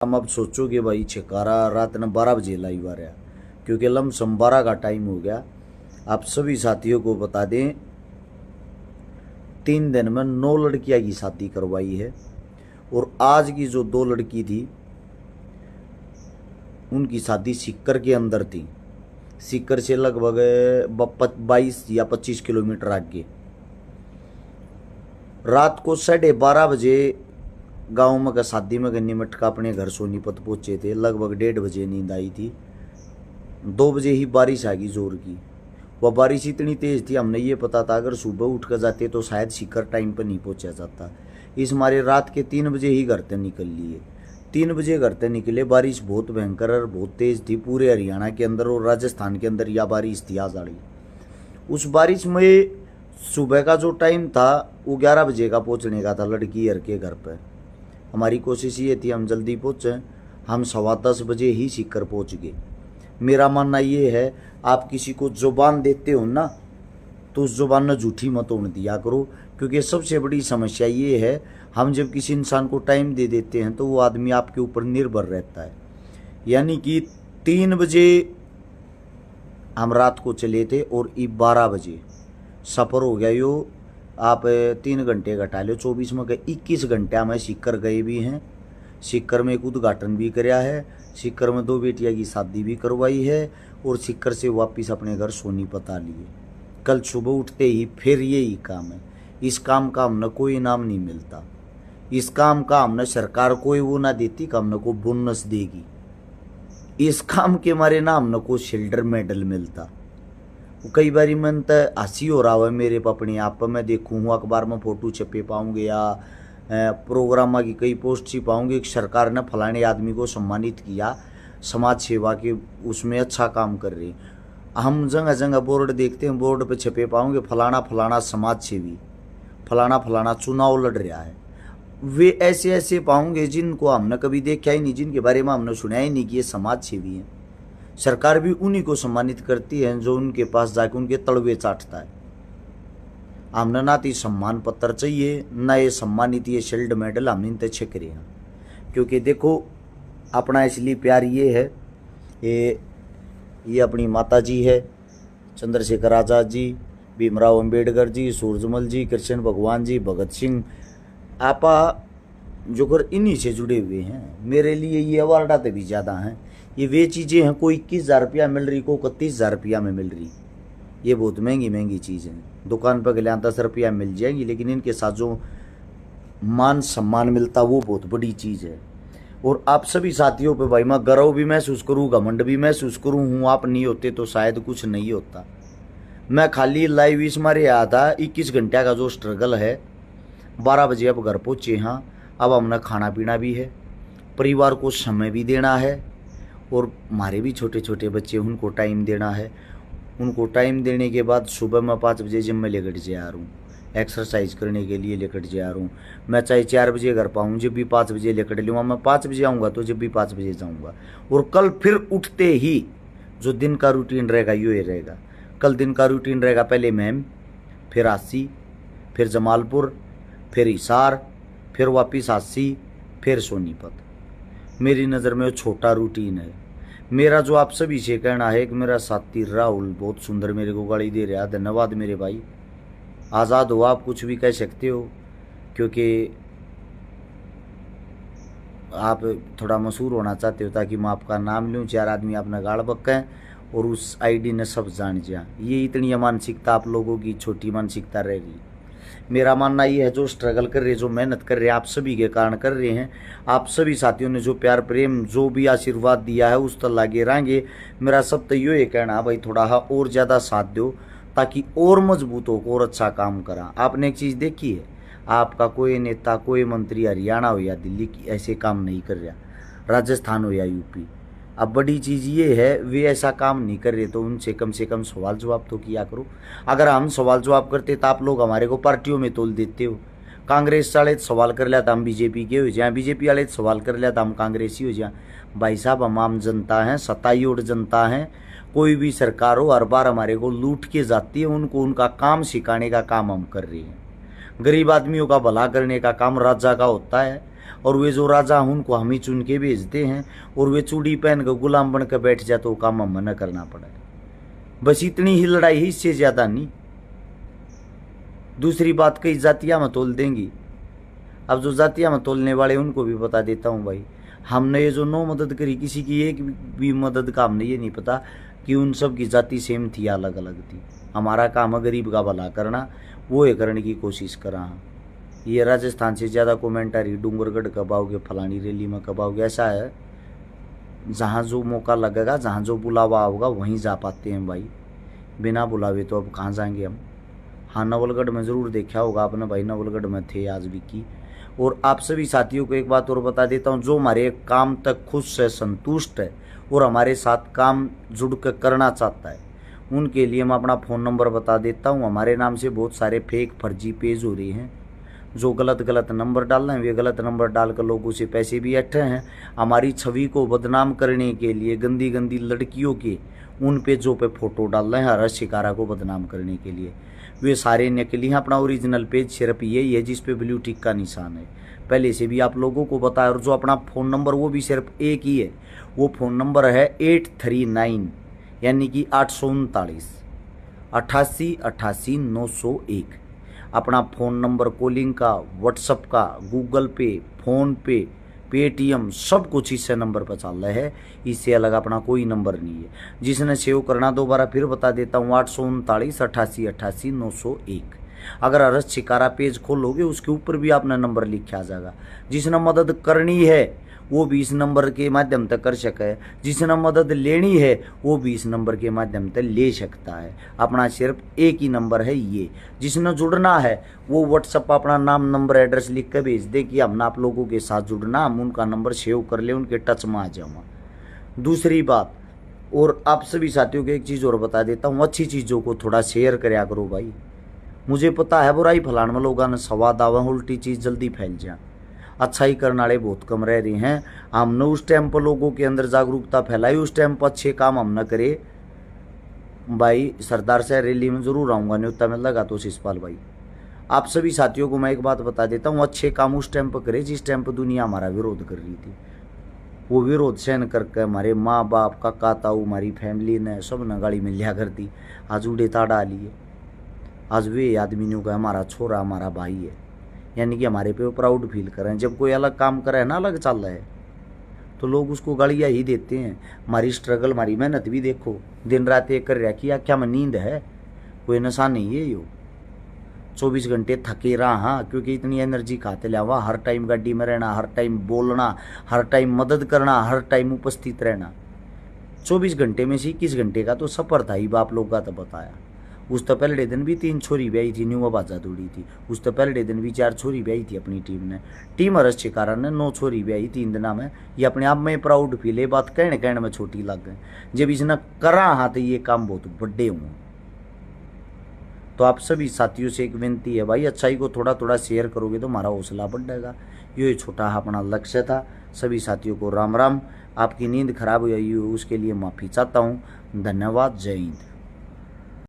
हम अब सोचो कि भाई छिकारा रात ने 12 बजे लाई हुआ रहा, क्योंकि लमसम 12 का टाइम हो गया। आप सभी साथियों को बता दें, 3 दिन में 9 लड़कियां की शादी करवाई है। और आज की जो 2 लड़की थी उनकी शादी सीकर के अंदर थी। सीकर से लगभग 22 या 25 किलोमीटर आगे। रात को 12:30 बजे गाँव में का शादी में गन्नी मटका अपने घर सोनीपत पहुंचे थे। लगभग 1:30 बजे नींद आई थी। 2 बजे ही बारिश आ गई जोर की। वह बारिश इतनी तेज थी, हमने ये पता था अगर सुबह उठ कर जाते तो शायद सीकर टाइम पर नहीं पहुंचा जाता। इस मारे रात के 3 बजे ही घर से निकल लिए। 3 बजे घर से निकले। बारिश बहुत भयंकर और बहुत तेज थी। पूरे हरियाणा के अंदर और राजस्थान के अंदर यह बारिश थी आज आड़ी। उस बारिश में सुबह का जो टाइम था वो 11 बजे का पहुंचने का था लड़की हर के घर पर। हमारी कोशिश ये थी हम जल्दी पहुँचें। हम 10:15 बजे ही सीकर पहुँच गए। मेरा मानना ये है, आप किसी को जुबान देते हो ना तो उस जुबान में झूठी मत होने दिया करो, क्योंकि सबसे बड़ी समस्या ये है, हम जब किसी इंसान को टाइम दे देते हैं तो वो आदमी आपके ऊपर निर्भर रहता है। यानी कि 3 बजे हम रात को चले थे और 12 बजे सफ़र हो गया। यो आप 3 घंटे घटा लो, 24 में 21 घंटे में सीकर गए भी हैं। सीकर में एक उद्घाटन भी कराया है। सीकर में 2 बेटियां की शादी भी करवाई है और सीकर से वापस अपने घर सोनीपत आ लिए। कल सुबह उठते ही फिर यही काम है। इस काम का हमने कोई इनाम नहीं मिलता। इस काम का हमने सरकार कोई वो ना देती कि हमने को बोनस देगी। इस काम के मारे ना हमने को सिल्वर मेडल मिलता। कई बारी मन तो हंसी हो रहा है मेरे पर अपने आप पर। मैं देखूँ हूँ अखबार में फोटो छपे पाऊँगे या प्रोग्राम की कई पोस्ट सी पाऊँगे कि सरकार ने फलाने आदमी को सम्मानित किया समाज सेवा के, उसमें अच्छा काम कर रहे। हम जगह जगह बोर्ड देखते हैं, बोर्ड पे छपे पाऊँगे फलाना फलाना समाज सेवी, फलाना फलाना चुनाव लड़ रहा है। वे ऐसे ऐसे पाऊँगे जिनको हमने कभी देखा ही नहीं, जिनके बारे में हमने सुना ही नहीं कि ये समाज सेवी हैं। सरकार भी उन्हीं को सम्मानित करती है जो उनके पास जाके उनके तलवे चाटता है। हमने ना तो सम्मान पत्र चाहिए ना ये सम्मानित ये शिल्ड मेडल हम इन तक छक रहे हैं। क्योंकि देखो अपना इसलिए प्यार ये है, ये अपनी माता जी है, चंद्रशेखर आज़ाद जी, भीमराव अंबेडकर जी, सूरजमल जी, कृष्ण भगवान जी, भगत सिंह आपा जो कर इन्हीं से जुड़े हुए हैं। मेरे लिए ये अवार्ड आते भी ज़्यादा हैं। ये वे चीज़ें हैं, कोई 21,000 रुपया मिल रही, को 31,000 रुपया में मिल रही। ये बहुत महंगी महंगी चीज़ हैं। दुकान पर गले 10 रुपया मिल जाएंगी, लेकिन इनके साथ जो मान सम्मान मिलता वो बहुत बड़ी चीज़ है। और आप सभी साथियों पे भाई मैं गर्व भी महसूस करूँ, घमंड भी महसूस करूँ हूँ। आप नहीं होते तो शायद कुछ नहीं होता। मैं खाली लाइव इस मारे आया था। 21 घंटे का जो स्ट्रगल है, 12 बजे अब घर पहुँचे। हाँ, अब हमने खाना पीना भी है, परिवार को समय भी देना है और हमारे भी छोटे छोटे बच्चे उनको टाइम देना है। उनको टाइम देने के बाद सुबह मैं 5 बजे जिम में लेकर जा रहा हूँ, एक्सरसाइज करने के लिए लेकर जा रहा हूँ। मैं चाहे 4 बजे घर पाऊँ, जब भी 5 बजे लेकर लूँगा। मैं 5 बजे आऊँगा तो जब भी 5 बजे जाऊँगा। और कल फिर उठते ही जो दिन का रूटीन रहेगा ये रहेगा। कल दिन का रूटीन रहेगा, पहले मैम, फिर आसी, फिर जमालपुर, फिर हिसार, फिर वापिस आसी, फिर सोनीपत। मेरी नज़र में छोटा रूटीन है। मेरा जो आप सभी से कहना है कि मेरा साथी राहुल बहुत सुंदर मेरे को गाड़ी दे रहा है। धन्यवाद मेरे भाई। आज़ाद हो, आप कुछ भी कह सकते हो, क्योंकि आप थोड़ा मशहूर होना चाहते हो ताकि मैं आपका नाम लूँ, 4 आदमी अपना गाड़ बक्कें और उस आईडी ने सब जान जाए। ये इतनी मानसिकता आप लोगों की छोटी मानसिकता रह गई। मेरा मानना ये है, जो स्ट्रगल कर रहे, जो मेहनत कर रहे हैं, आप सभी के कारण कर रहे हैं। आप सभी साथियों ने जो प्यार प्रेम जो भी आशीर्वाद दिया है उस तक लागे रहेंगे। मेरा सब तो ये कहना है भाई, थोड़ा और ज़्यादा साथ दो ताकि और मजबूत हो और अच्छा काम करा। आपने एक चीज़ देखी है, आपका कोई नेता कोई मंत्री हरियाणा हो या दिल्ली की ऐसे काम नहीं कर रहा, राजस्थान हो या यूपी। अब बड़ी चीज़ ये है, वे ऐसा काम नहीं कर रहे तो उनसे कम से कम सवाल जवाब तो किया करो। अगर हम सवाल जवाब करते तो आप लोग हमारे को पार्टियों में तोल देते हो। कांग्रेस वाले सवाल कर लिया तो हम बीजेपी के हो जाए, बीजेपी वाले सवाल कर लिया तो हम कांग्रेसी हो जाए। भाई साहब, हम आम जनता हैं, सताई और जनता हैं। कोई भी सरकार हो हर बार हमारे को लूट के जाती है। उनको उनका काम सिखाने का काम हम कर रहे हैं। गरीब आदमियों का भला करने का काम राजा का होता है। और वे जो राजा हैं उनको हम ही चुन के भेजते हैं, और वे चूड़ी पहन कर गुलाम बन कर बैठ जाए तो काम हमें न करना पड़े। बस इतनी ही लड़ाई है, इससे ज्यादा नहीं। दूसरी बात कई जातियां में तोल देंगी। अब जो जातियां में तोलने वाले उनको भी बता देता हूँ भाई, हमने ये जो 9 मदद करी, किसी की एक भी मदद का हमने ये नहीं पता कि उन सब की जाति सेम थी या अलग अलग थी। हमारा काम है गरीब का भला करना, वो ये करने की कोशिश करा। ये राजस्थान से ज़्यादा कमेंट आ रही, डूंगरगढ़ कब आओगे, फलानी रैली में कब आओगे। ऐसा है, जहाँ जो मौका लगेगा, जहाँ जो बुलावा होगा वहीं जा पाते हैं भाई, बिना बुलावे तो अब कहाँ जाएंगे हम। हाँ, नवलगढ़ में ज़रूर देखा होगा आपने भाई, नवलगढ़ में थे आज भी की। और आप सभी साथियों को एक बात और बता देता हूँ, जो हमारे काम तक खुश है, संतुष्ट है और हमारे साथ काम जुड़ कर करना चाहता है, उनके लिए मैं अपना फ़ोन नंबर बता देता हूँ। हमारे नाम से बहुत सारे फेक फर्जी पेज हो रहे हैं, जो गलत नंबर डाल रहे हैं, वे गलत नंबर डालकर लोगों से पैसे भी अट्ठे हैं। हमारी छवि को बदनाम करने के लिए गंदी गंदी लड़कियों के उन पेजों पे फोटो डाल रहे हैं, हर शिकारा को बदनाम करने के लिए। वे सारे नकली हैं, अपना ओरिजिनल पेज सिर्फ यही है जिस पे ब्लू टिक का निशान है। पहले से भी आप लोगों को बताया, और जो अपना फ़ोन नंबर वो भी सिर्फ एक ही है, वो फ़ोन नंबर है 839 यानी कि 839 88 88 901। अपना फ़ोन नंबर कॉलिंग का, व्हाट्सअप का, गूगल पे, फ़ोन पे, पेटीएम सब कुछ इससे नंबर पर चल रहा है, इससे अलग अपना कोई नंबर नहीं है। जिसने सेव करना, दोबारा फिर बता देता हूँ, 839 88 88 901। अगर अरस शिकारा पेज खोलोगे उसके ऊपर भी अपना नंबर लिखा आ जाएगा। जिसने मदद करनी है वो भी इस नंबर के माध्यम तक कर सके, जिसने मदद लेनी है वो भी इस नंबर के माध्यम तक ले सकता है। अपना सिर्फ एक ही नंबर है ये। जिसने जुड़ना है वो व्हाट्सअप अपना नाम, नंबर, एड्रेस लिख कर भेज दे कि हमने आप लोगों के साथ जुड़ना, हम उनका नंबर सेव कर ले, उनके टच में आ जाऊँगा। दूसरी बात, और आप सभी साथियों को एक चीज़ और बता देता हूँ, अच्छी चीज़ों को थोड़ा शेयर कराया करो भाई। मुझे पता है बुराई फैलाने में लोगों ने स्वाद आवा, उल्टी चीज़ जल्दी फैल जाए, अच्छाई करने वाले बहुत कम रह रहे हैं। हमने उस टाइम पर लोगों के अंदर जागरूकता फैलाई, उस टाइम पर अच्छे काम हम न करे भाई। सरदार से रैली में जरूर आऊँगा, न्योता में लगा तो शिषपाल भाई। आप सभी साथियों को मैं एक बात बता देता हूँ, अच्छे काम उस टाइम पर करे जिस टाइम पर दुनिया हमारा विरोध कर रही थी। वो विरोध सहन करके हमारे माँ बाप, काका ताऊ, हमारी फैमिली ने सब ने गाड़ी में लिया कर दी। आज उड़े ताड़ा लिए, आज वे आदमी ने कहा हमारा छोरा, हमारा भाई है, यानी कि हमारे पे वो प्राउड फील करें। जब कोई अलग काम करे ना, अलग चल रहा है, तो लोग उसको गालियाँ ही देते हैं। हमारी स्ट्रगल, हमारी मेहनत भी देखो, दिन रात एक कर रहा कि क्या में नींद है, कोई नशा नहीं है। यो 24 घंटे थके रहा, हाँ, क्योंकि इतनी एनर्जी खाते लिया, हर टाइम गाड़ी में रहना, हर टाइम बोलना, हर टाइम मदद करना, हर टाइम उपस्थित रहना। 24 घंटे में से 21 घंटे का तो सफ़र था ही, बाप लोग का तो बताया। उस तो पहले दिन भी 3 छोरी ब्याई थी, न्यू बाजा दौड़ी थी। उस तो पहले दिन भी 4 छोरी ब्याई थी अपनी टीम ने। टीम हरस शिकारा ने 9 छोरी ब्याई 3 दिन में। ये अपने आप में प्राउड फील है, बात कहने में छोटी लग गई, जब इसने करा हाँ तो ये काम बहुत बड़े हुए। तो आप सभी साथियों से एक विनती है भाई, अच्छाई को थोड़ा थोड़ा शेयर करोगे तो हमारा हौसला बढ़ेगा। ये छोटा अपना लक्ष्य था। सभी साथियों को राम राम। आपकी नींद खराब हुई उसके लिए माफ़ी चाहता हूँ। धन्यवाद। जय हिंद।